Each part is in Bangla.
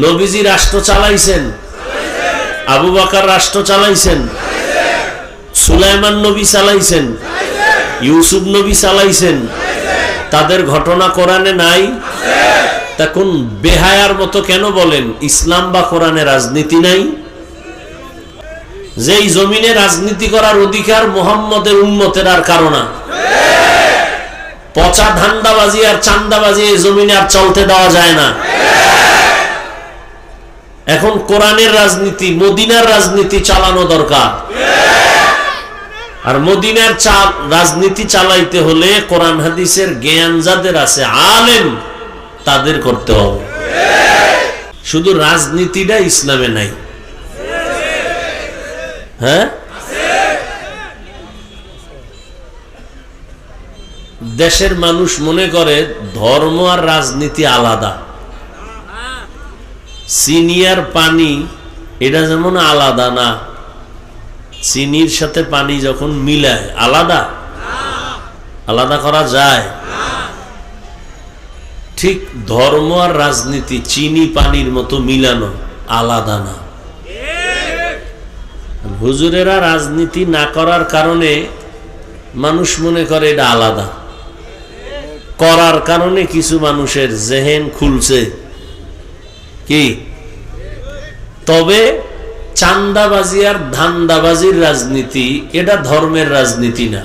নবীজি রাষ্ট্র চালাইছেন, আবু বকর রাষ্ট্র চালাইছেন, সুলাইমান নবী চালাইছেন, ইউসুফ নবী চালাইছেন, তাদের ঘটনা কোরআনে নাই? তখন বেহায়ার মতো কেন বলেন ইসলাম বা কোরআনে রাজনীতি নাই? যেই জমিনে রাজনীতি করার অধিকার মুহাম্মদের উম্মতের আর কারো না। পচা ধান্দাবাজি আর চান্দাবাজি এই জমিনে আর চলতে দেওয়া যায় না। এখন কোরআনের রাজনীতি, মদিনার রাজনীতি চালানো দরকার। আর মদিনার রাজনীতি চালাইতে হলে কোরআন হাদিসের জ্ঞান যাদের আছে, আলেম, তাদের করতে হবে। শুধু রাজনীতিটা ইসলামে নাই। হ্যাঁ, দেশের মানুষ মনে করে ধর্ম আর রাজনীতি আলাদা। সিনিয়র পানি এটা যেমন আলাদা না, চিনির সাথে পানি যখন মিলায় আলাদা আলাদা করা যায়, ঠিক ধর্ম আর রাজনীতি চিনি পানির মতো মিলানো আলাদা না। হুজুরেরা রাজনীতি না করার কারণে মানুষ মনে করে এটা আলাদা, করার কারণে কিছু মানুষের জেহেন খুলছে কি। তবে চান্দাবাজি আর ধান্দাবাজির রাজনীতি এটা ধর্মের রাজনীতি না,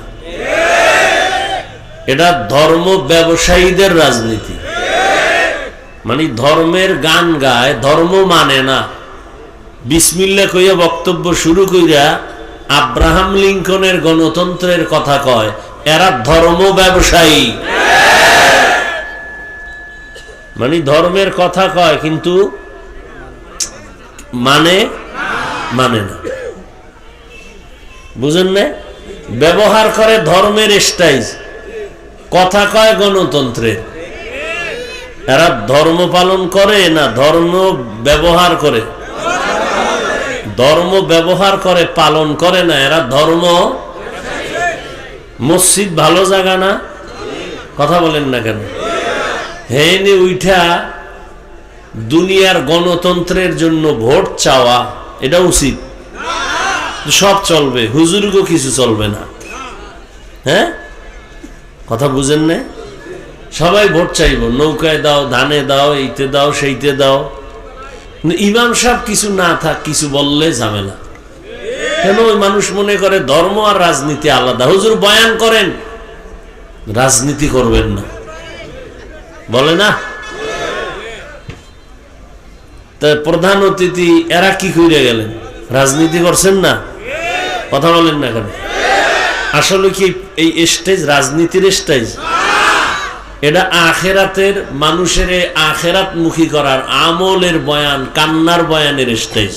এটা ধর্ম ব্যবসায়ীদের রাজনীতি। মানে ধর্মের গান গায়, ধর্ম মানে না, বিসমিল্লাহ কইয়া বক্তব্য শুরু কইরা আব্রাহাম লিঙ্কনের গণতন্ত্রের কথা কয়, এরা ধর্ম ব্যবসায়ী। মানে ধর্মের কথা কয় কিন্তু মানে মানে না, বুঝেন না? ব্যবহার করে ধর্মের স্টাইল, কথা কয় গণতন্ত্রের। এরা ধর্ম পালন করে না ধর্ম ব্যবহার করে? ধর্ম ব্যবহার করে, পালন করে না। এরা ধর্ম। মসজিদ ভালো জায়গা না? কথা বলেন না কেন? হেনে উঠা দুনিয়ার গণতন্ত্রের জন্য ভোট চাওয়া এটা উচিত? সব চলবে, হুজুরগো কিছু চলবে না। হ্যাঁ, কথা বুঝেন না? সবাই ভোট চাইব, নৌকায় দাও, ধানে দাও, এইতে দাও, সেইতে দাও। ইমাম সাহেব কিছু না থাক, কিছু বললে ঝামেলা। কেন? ওই মানুষ মনে করে ধর্ম আর রাজনীতি আলাদা। হুজুর বয়ান করেন, রাজনীতি করবেন না বলে না? তা প্রধান অতিথি এরা কি করে গেলেন? রাজনীতি করছেন না? কথা বলেন না কেন? আসলে কি এই স্টেজ রাজনীতির স্টেজ? এটা আখেরাতের মানুষের আখেরাত মুখী করার আমলের বয়ান, কান্নার বয়ানের স্টেজ।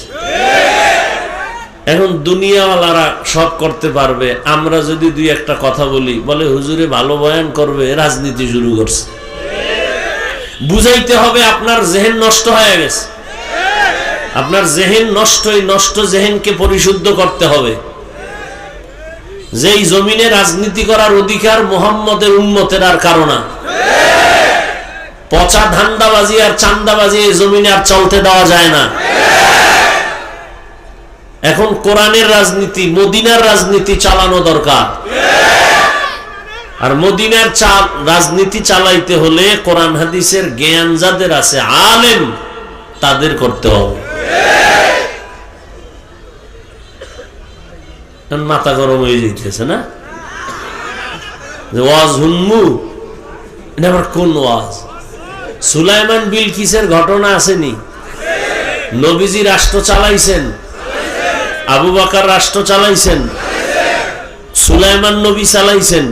এখন দুনিয়াওয়ালারা সব করতে পারবে, আমরা যদি দুই একটা কথা বলি বলে হুজুরে ভালো বয়ান করবে, রাজনীতি শুরু করছে। বুঝাইতে হবে আপনার জেহেন নষ্ট হয়ে গেছে, আপনার জেহেন নষ্ট, নষ্ট জেহেনকে পরিশুদ্ধ করতে হবে। যেই জমিনে রাজনীতি করার অধিকার মুহাম্মদের উম্মতের আর কারো না। পচা ধান্দাবাজি আর চান্দাবাজি এই জমিনে আর চলতে দেওয়া যায় না। এখন কোরআনের রাজনীতি, মদিনার রাজনীতি চালানো দরকার। আর মদিনার রাজনীতি চালাইতে হলে কোরআন হাদিসের জ্ঞান যাদের আছে, আলেম, তাদের করতে হবে। মাথা গরম হয়ে যেতেছে না? ওয়াজ হুনমু, এটা আবার কোন ওয়াজ? সুলাইমান বিলকিসের ঘটনা আসেনি? নবীজি রাষ্ট্র চালাইছেন, আবু বকর রাষ্ট্র চালাইছেন, সুলাইমান নবী চালাইছেন,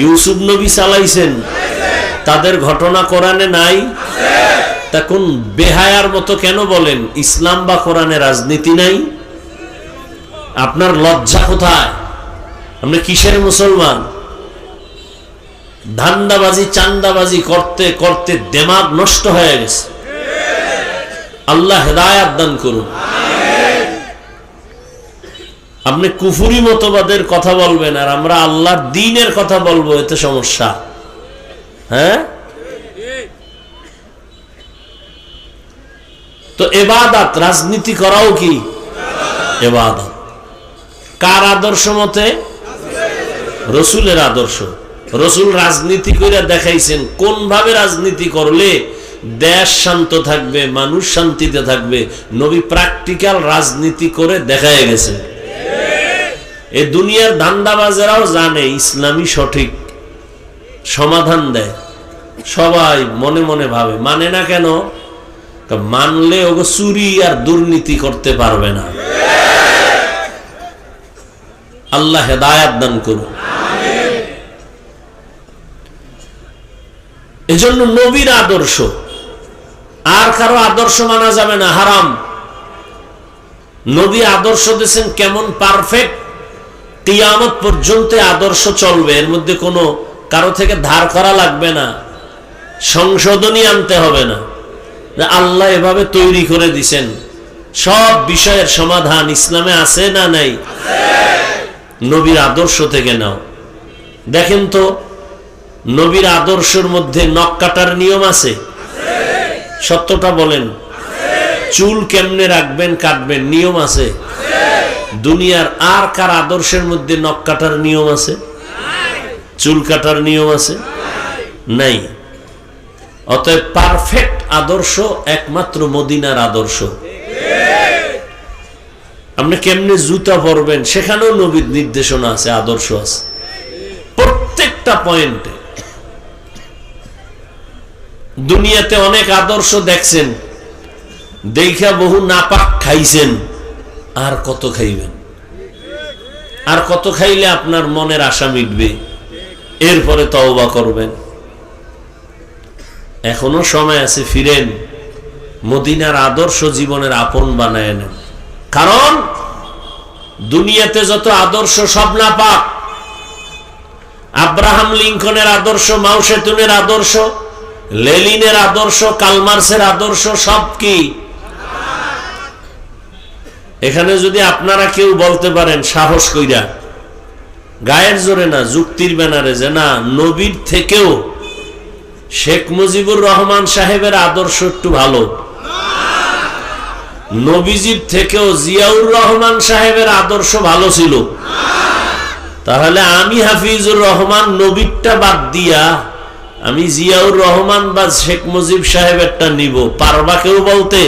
ইউসুফ নবী চালাইছেন, তাদের ঘটনা কোরআনে নাই? তখন বেহায়ার মতো কেন বলেন ইসলাম বা কোরআনে রাজনীতি নাই? আপনার লজ্জা কোথায়? আপনি কিসের মুসলমান? ধান্দাবাজি চান্দাবাজি করতে করতে দিমাগ নষ্ট হয়ে গেছে। আল্লাহ হেদায়েত দান করুন। আপনি কুফরি মতবাদের কথা বলবেন আর আমরা আল্লাহর দ্বীনের কথা বলবো, এতে সমস্যা। হ্যাঁ, তো ইবাদত, রাজনীতি করাও কি ইবাদত। কার আদর্শ মতে? রসুলের আদর্শ। রসুল রাজনীতি করে দেখাইছেন কোন ভাবে রাজনীতি করলে দেশ শান্ত থাকবে, মানুষ শান্তিতে থাকবে। নবী প্র্যাকটিক্যাল রাজনীতি করে দেখায় গেছে। এই দুনিয়ার ধান্দাবাজেরাও জানে ইসলামই সঠিক সমাধান দেয়, সবাই মনে মনে ভাবে, মানে না কেন? মানলে ওগো চুরি আর দুর্নীতি করতে পারবে না। আল্লাহ হেদায়াত দান করুন। এজন্য নবীর আদর্শ আর কারো আদর্শ মানা যাবে না, হারাম। নবী আদর্শ দিয়েছেন কেমন পারফেক্ট, কিয়ামত পর্যন্ত আদর্শ চলবে, এর মধ্যে কোনো কারো থেকে ধার করা লাগবে না, সংশোধনী আনতে হবে না। আল্লাহ এভাবে তৈরি করে দিছেন। সব বিষয়ের সমাধান ইসলামে আছে না নাই? নবীর আদর্শ থেকে নাও। দেখেন তো, নবীর আদর্শের মধ্যে নখ কাটার নিয়ম আছে? সত্যটা বলেন। চুল কেমনে রাখবেন, কাটবেন, নিয়ম আছে? দুনিয়ার আর কার আদর্শের মধ্যে নখ কাটার নিয়ম আছে? চুল কাটার নিয়ম আছে? নাই। অতএব পারফেক্ট আদর্শ একমাত্র মদিনার আদর্শ। আপনি কেমনে জুতা পরবেন সেখানেও নবীর নির্দেশনা আছে, আদর্শ আছে প্রত্যেকটা পয়েন্টে। দুনিয়াতে অনেক আদর্শ দেখছেন, দেখা বহু নাপাক খাইছেন, আর কত খাইবেন? আর কত খাইলে আপনার মনের আশা মিটবে? এরপরে তওবা করবেন। এখনো সময় আছে, ফিরেন, মদিনার আদর্শ জীবনের আপন বানায় নেন। কারণ দুনিয়াতে যত আদর্শ সব নাপাক। আব্রাহাম লিঙ্কনের আদর্শ, মাও সেতুনের আদর্শ, লেনিনের আদর্শ, কালমার্সের আদর্শ সব কি? এখানে যদি আপনারা কেউ বলতে পারেন সাহস কইরা, গায়ের জোরে না, যুক্তির ব্যানারে, যে না নবীর থেকেও শেখ মুজিবুর রহমান সাহেবের আদর্শ একটু ভালো, নবীজির থেকেও জিয়াউর রহমান সাহেবের আদর্শ ভালো ছিল, তাহলে আমি হাফিজুর রহমান নবীরটা বাদ দিয়া আমি জিয়াউর রহমান বা শেখ মুজিব সাহেবেরটা নিব, পারবা কেউ বলতে?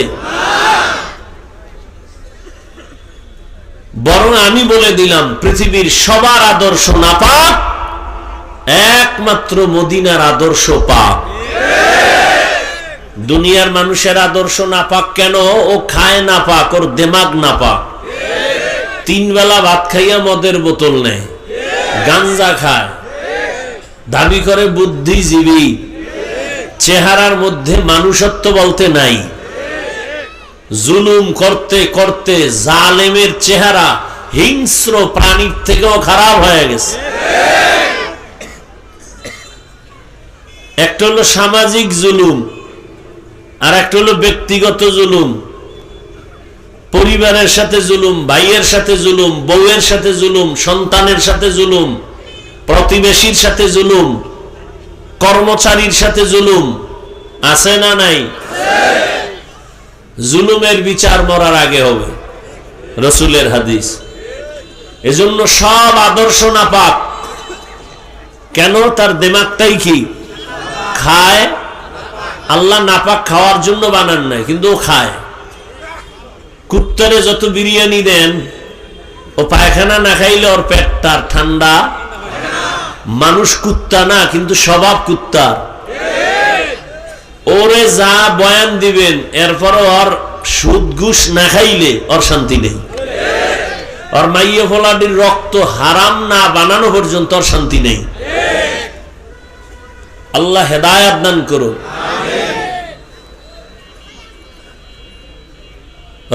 বরং আমি বলে দিলাম পৃথিবীর সবার আদর্শ নাপাক, একমাত্র মদিনার আদর্শ পাক। দুনিয়ার মানুষের আদর্শ নাপাক কেন? ও খায় নাপাক, ওর দিমাগ নাপাক। 3 বেলা ভাত খাইয়া মদের বোতল নেয়, গাঞ্জা খায়, দাবি করে বুদ্ধিজীবী, চেহারার মধ্যে মানুষত্ব বলতে নাই, জুলুম করতে করতে জালেমের চেহারা হিংস্র প্রাণীর থেকেও খারাপ হয়ে গেছে। একটা হলো সামাজিক জুলুম, আর একটা হলো ব্যক্তিগত জুলুম। পরিবারের সাথে জুলুম, ভাইয়ের সাথে জুলুম, বউয়ের সাথে জুলুম, সন্তানের সাথে জুলুম, প্রতিবেশীর সাথে জুলুম, কর্মচারীর সাথে জুলুম। আছে না নাই? জুলুমের বিচার মরার আগে হবে, রসুলের হাদিস। এজন্য সব আদর্শ নাপাক। কেন? তার দিমাগটাই কি খায়। আল্লাহ নাপাক খাওয়ার জন্য বানান নাই, কিন্তু ও খায়। কুত্তারে যত বিরিয়ানি দেন, ও পায়খানা না খাইলে ওর পেটটা ঠান্ডা। মানুষ কুত্তা না, কিন্তু স্বভাব কুত্তার। ওরে যা বয়ান দিবেন, এরপর ওর সুদ ঘুষ না খাইলে ওর শান্তি নেই। ওর মাইয়া ফলাডির রক্ত হারাম না বানানো পর্যন্ত ওর শান্তি নেই। আল্লাহ হেদায়াত দান করুন।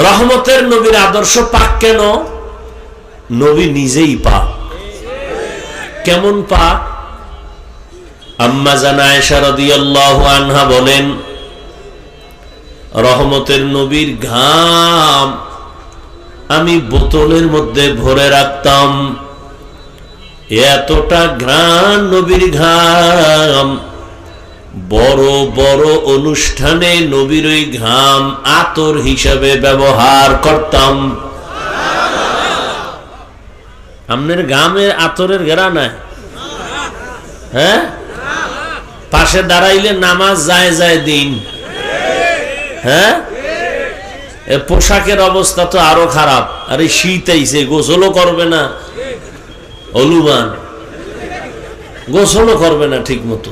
রহমতের নবীর আদর্শ পাক কেন? নবী নিজেই পাক। কেমন পাক? আম্মা জান আয়েশা রাদিয়াল্লাহু আনহা বলেন, রহমতের নবীর ঘাম আমি বোতলের মধ্যে ভরে রাখতাম। এতটা ঘ্রাণ নবীর ঘাম, বড় বড় অনুষ্ঠানে নবীর ওই ঘাম আতর হিসাবে ব্যবহার করতাম। আপনার ঘামের আতরের ঘেরা নাই? হ্যাঁ, পাশে দাঁড়াইলে নামাজ যায় যায় দিন। হ্যাঁ, পোশাকের অবস্থা তো আরো খারাপ। আরে শীত আইছে, গোসলও করবে না, অলুমান গোসলও করবে না ঠিক মতো।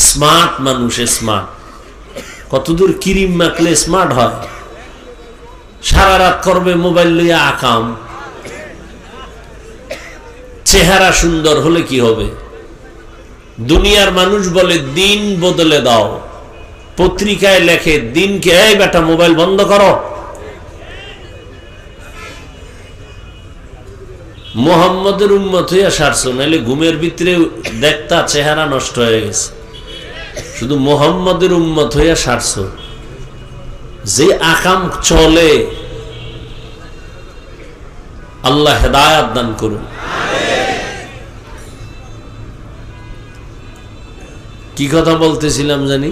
স্মার্ট মানুষ, স্মার্ট। কতদূর ক্রিম মাখলে স্মার্ট হয়? সারা রাত করবে মোবাইল লইয়া আকাম। চেহারা সুন্দর হলে কি হবে? দুনিয়ার মানুষ বলে দিন বদলে দাও, পত্রিকায় লেখে দিনকে, এই বেটা মোবাইল বন্ধ করো। মোহাম্মদের উম্মত হইয়া সারছো, নাহলে ঘুমের ভিতরে দেখতা চেহারা নষ্ট হয়ে গেছে। শুধু মোহাম্মদের উম্মত হইয়া সারছো, যে আকাম চলে। আল্লাহ হেদায়াত দান করুন। কি কথা বলতেছিলাম জানি?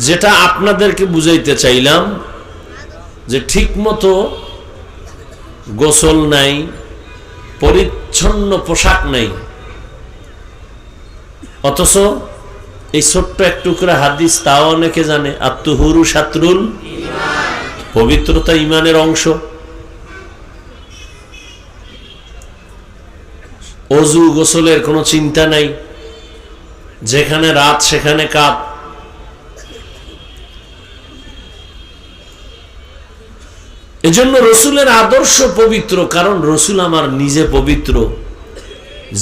যেটা আপনাদেরকে বুঝাইতে চাইলাম যে ঠিক মতো গোসল নাই, পরিচ্ছন্ন পোশাক নাই, অথচ এই ছোট্ট এক টুকরা হাদিস তাও অনেকে জানে। আত্মহুরু শাত্রুল, পবিত্রতা ইমানের অংশ। অজু গোসলের কোনো চিন্তা নাই, যেখানে রাত সেখানে কাত। এজন্য রসুলের আদর্শ পবিত্র, কারণ রসুল আমার নিজে পবিত্র।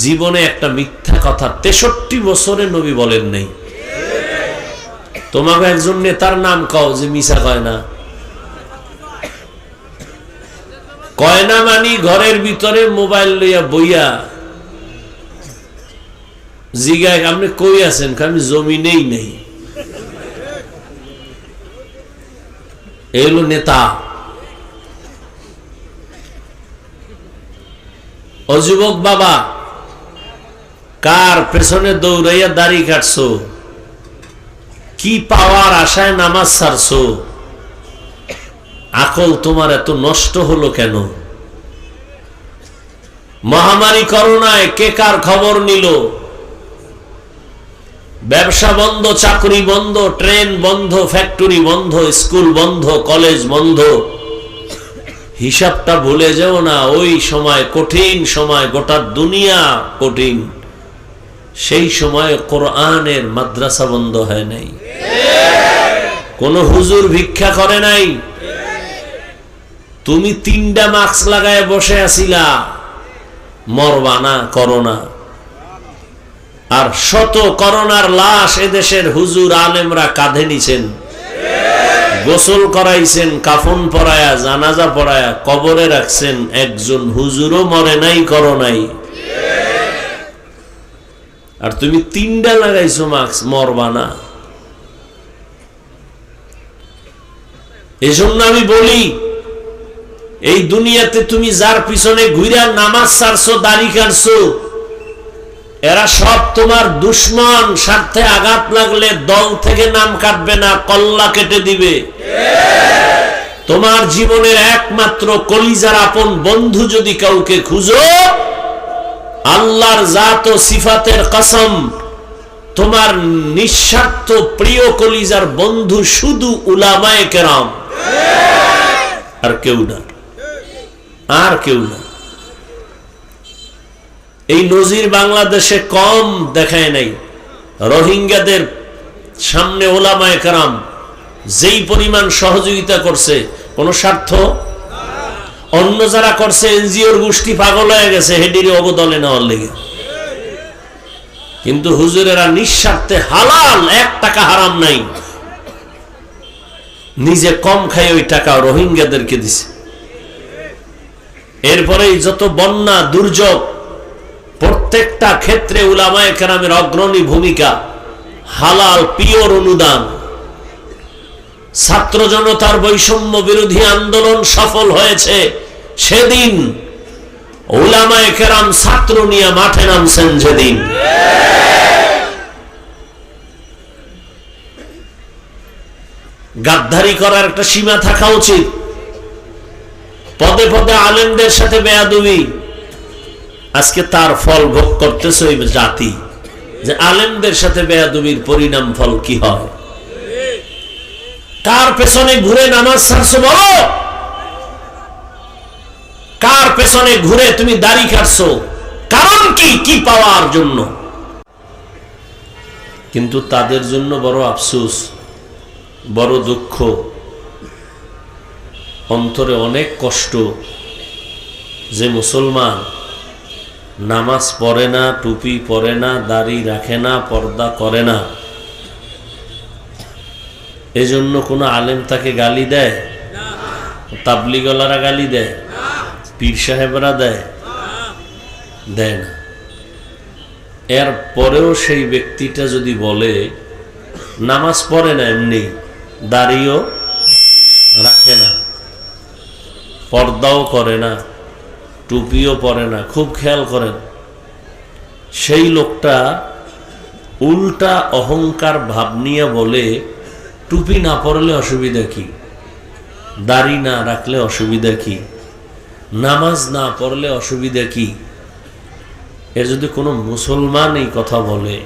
জীবনে একটা মিথ্যা কথা 63 বছরে নবী বলেন নাই। তোমাকে একজন নেতার নাম কও যে মিছা কয় না। কয় না মানি ঘরের ভিতরে মোবাইল লইয়া বইয়া জিগায় আপনি কই আছেন? আমি জমিনেই নেই। এলো নেতা। অযুবক বাবা, কার পেছনে দৌড়াইয়া দাড়ি কাটছো? কি পাওয়ার আশায় নামাজ ছাড়ছো? আকল তোমার এত নষ্ট হলো কেন? মহামারী করোনায় কে কার খবর নিল? ব্যবসা বন্ধ, চাকরি বন্ধ, ট্রেন বন্ধ, ফ্যাক্টরি বন্ধ, স্কুল বন্ধ, কলেজ বন্ধ। হিসাবটা ভুলে যাও না। ওই সময় কঠিন সময়, গোটা দুনিয়া কঠিন। সেই সময় কোরআনের মাদ্রাসা বন্ধ হয় নাই, কোন হুজুর ভিক্ষা করে নাই। তুমি 3টা মাস্ক লাগায় বসে আছিলা, মরবা না করোনা। আর শত করোনার লাশ এদেশের হুজুর আলেমরা কাঁধে নিছেন, গোসল করাইছেন, কাফন পরায়া, জানাজা পরায়া কবরে রাখছেন। একজন হুজুরও মরে নাই করোনাই। আর তুমি 3টা লাগাইছো মাস্ক, মরবা না। এজন্য আমি বলি, এই দুনিয়াতে তুমি যার পিছনে ঘুরা নামাজ ছাড়ছো, দাড়ি কাটছো, এরা সব তোমার দুশ্মন। স্বার্থে আঘাত লাগলে দল থেকে নাম কাটবে না, কল্লা কেটে দিবে। তোমার জীবনের একমাত্র কলিজার আপন বন্ধু যদি কাউকে খুঁজো, আল্লাহর জাত ও সিফাতের কসম, তোমার নিঃস্বার্থ প্রিয় কলিজার বন্ধু শুধু উলামায়ে কেরাম, আর কেউ না, আর কেউ না। এই নজির বাংলাদেশে কম দেখায় নাই। রোহিঙ্গাদের সামনে ওলামায়ে কেরাম যেই পরিমাণ সহযোগিতা করছে, কোন স্বার্থ। অন্য যারা করছে এনজিওর গোষ্ঠী পাগল হয়ে গেছে হেডির অবদলে নেওয়ার লেগে। কিন্তু হুজুরেরা নিঃস্বার্থে হালাল 1 টাকা হারাম নাই, নিজে কম খাই ওই টাকা রোহিঙ্গাদেরকে দিছে। এরপরেই যত বন্যা দুর্যোগ, প্রত্যেকটা ক্ষেত্রে উলামায়ে কেরামের অগ্রণী ভূমিকা, হালাল পিওর অনুদান। ছাত্র জনতার বৈষম্য বিরোধী আন্দোলন সফল হয়েছে, সেদিন উলামায়ে কেরাম ছাত্র নিয়ে মাঠে নামছেন। যেদিন গাদ্দারি করার একটা সীমা থাকা উচিত। পদে পদে আলেমদের সাথে বেয়াদবি, আজকে তার ফল ভোগ করতেছে ওই জাতি, যে আলেমদের সাথে বেয়াদবির পরিণাম ফল কি হয়। কার পেছনে ঘুরে নামাজ ছাড়ছো বলো? কার পেছনে ঘুরে তুমি দাড়ি কাটছো? কারণ কি? কি পাওয়ার জন্য? কিন্তু তাদের জন্য বড় আফসোস, বড় দুঃখ, অন্তরে অনেক কষ্ট, যে মুসলমান নামাজ পড়ে না, টুপি পরে না, দাড়ি রাখে না, পর্দা করে না, এজন্য কোনো আলেম তাকে গালি দেয়? তাবলিগলারা গালি দেয়? পীর সাহেবরা দেয়? দেয় না। এর পরেও সেই ব্যক্তিটা যদি বলে নামাজ পড়ে না, এমনি দাড়িও রাখে না, পর্দাও করে না, টুপিও পরে না, খুব খেয়াল করেন, সেই লোকটা উল্টা অহংকার ভাব নিয়ে বলে টুপি না পরলে অসুবিধা কি, দাড়ি না রাখলে অসুবিধা কি, নামাজ না পড়লে অসুবিধা কি। এর যদি কোনো মুসলমান এই কথা বলে,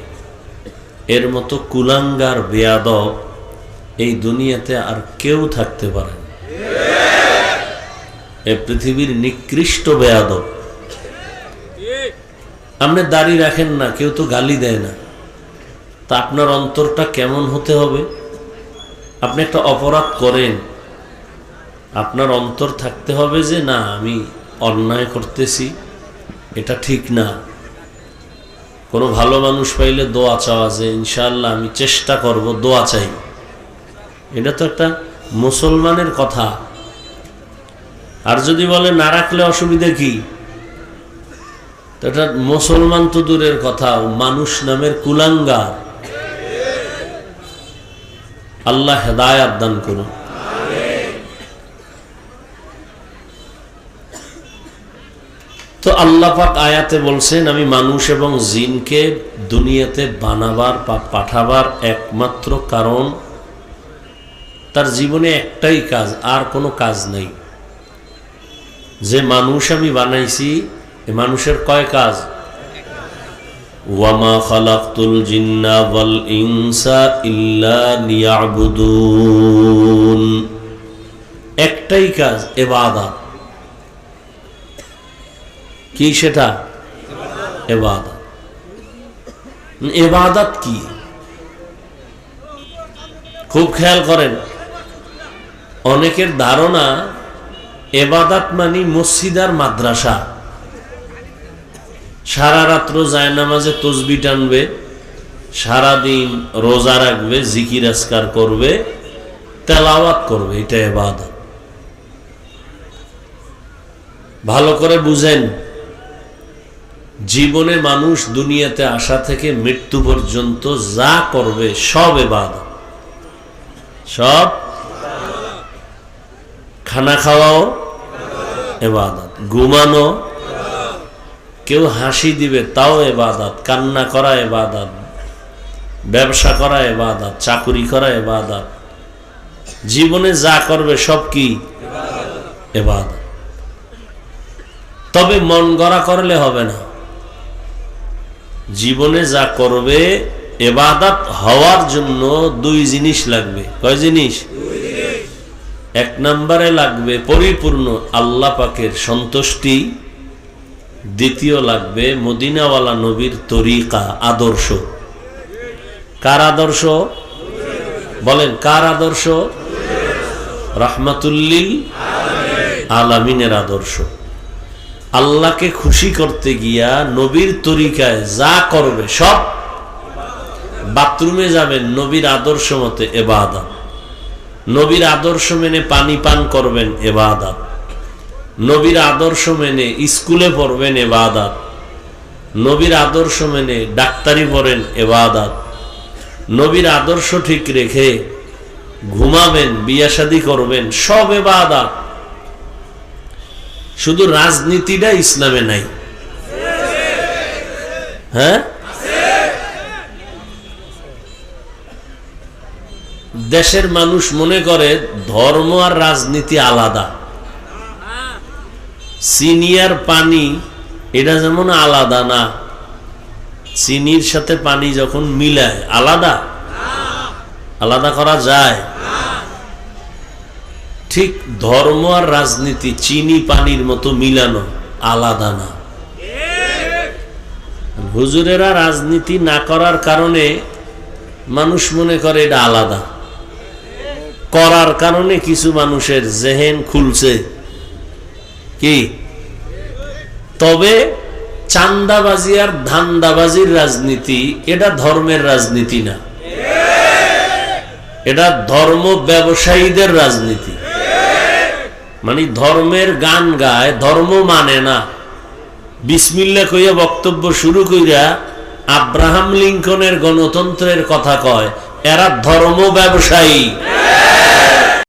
এর মতো কুলাঙ্গার বেয়াদব এই দুনিয়াতে আর কেউ থাকতে পারে না। এ পৃথিবীর নিকৃষ্ট বেয়াদব। আপনি দাড়ি রাখেন না, কেউ তো গালি দেয় না, তা আপনার অন্তরটা কেমন হতে হবে? আপনি একটা অপরাধ করেন, আপনার অন্তর থাকতে হবে যে না, আমি অন্যায় করতেছি, এটা ঠিক না। কোনো ভালো মানুষ পাইলে দোয়া চাওয়া, যে ইনশাআল্লাহ আমি চেষ্টা করব, দোয়া চাই, এটা তো একটা মুসলমানের কথা। আর যদি বলে না রাখলে অসুবিধা কি, তো এটা মুসলমান তো দূরের কথা, মানুষ নামের কুলাঙ্গার। আল্লাহ হেদায়াত দান করুন। তো আল্লাহ পাক আয়াতে বলছেন, আমি মানুষ এবং জিনকে দুনিয়াতে বানাবার বা পাঠাবার একমাত্র কারণ, তার জীবনে একটাই কাজ, আর কোনো কাজ নেই। যে মানুষ আমি বানাইছি, এ মানুষের কয় কাজ? ওয়ামা খালাকতুল জিন্না ওয়াল ইনসা ইল্লা লিয়াবুদুন, একটাই কাজ, ইবাদত। কি সেটা? ইবাদত। ইবাদত কি? খুব খেয়াল করেন, অনেকের ধারণা ইবাদত মানে মসজিদ আর মাদ্রাসা। সারা রাত্র জায়নামাজে তসবিহ টানবে, সারাদিন রোজা রাখবে, জিকির আজকার করবে, তেলাওয়াত করবে, এটা ইবাদত। ভালো করে বুঝেন, জীবনে মানুষ দুনিয়াতে আসা থেকে মৃত্যু পর্যন্ত যা করবে সব ইবাদত। সব। খানা খাওয়াও ইবাদত, ঘুমানো, কেউ হাসি দিবে তাও ইবাদত, কান্না করা ইবাদত, ব্যবসা করা ইবাদত, চাকরি করা ইবাদত, জীবনে যা করবে সব কি? ইবাদত। তবে মন গড়া করলে হবে না। জীবনে যা করবে ইবাদত হওয়ার জন্য দুই জিনিস লাগবে। কয় জিনিস? এক নম্বরে লাগবে পরিপূর্ণ আল্লাহ পাকের সন্তুষ্টি, দ্বিতীয় লাগবে মদিনাওয়ালা নবীর তরিকা, আদর্শ। কার আদর্শ? বলেন, কার আদর্শ? রাহমাতুল্লিল আলামিনের আদর্শ। আল্লাহকে খুশি করতে গিয়া নবীর তরিকায় যা করবে সব। বাথরুমে যাবেন নবীর আদর্শ মতে, ইবাদত। নবীর আদর্শ মেনে পানি পান করবেন, ইবাদত। নবীর আদর্শ মেনে স্কুলে পড়বেন, ইবাদত। নবীর আদর্শ মেনে ডাক্তারি পড়েন, ইবাদত। নবীর আদর্শ ঠিক রেখে ঘুমাবেন, বিয়া শাদী করবেন, সব ইবাদত। শুধু রাজনীতিটা ইসলামে নাই। হ্যাঁ, দেশের মানুষ মনে করে ধর্ম আর রাজনীতি আলাদা। চিনি আর পানি এটা যেমন আলাদা না, চিনির সাথে পানি যখন মিলায় আলাদা আলাদা করা যায়। ঠিক ধর্ম আর রাজনীতি চিনি পানির মতো মিলানো, আলাদা না। হুজুরেরা রাজনীতি না করার কারণে মানুষ মনে করে এটা আলাদা, করার কারণে কিছু মানুষের জেহেন খুলছে কি। তবে চান্দাবাজি আর ধান্দাবাজির রাজনীতি এটা ধর্মের রাজনীতি না, এটা ধর্ম ব্যবসায়ীদের রাজনীতি। মানে ধর্মের গান গায়, ধর্ম মানে না, বিসমিল্লাহ কইয়া বক্তব্য শুরু কইরা আব্রাহাম লিঙ্কনের গণতন্ত্রের কথা কয়। এরা ধর্ম ব্যবসায়ী।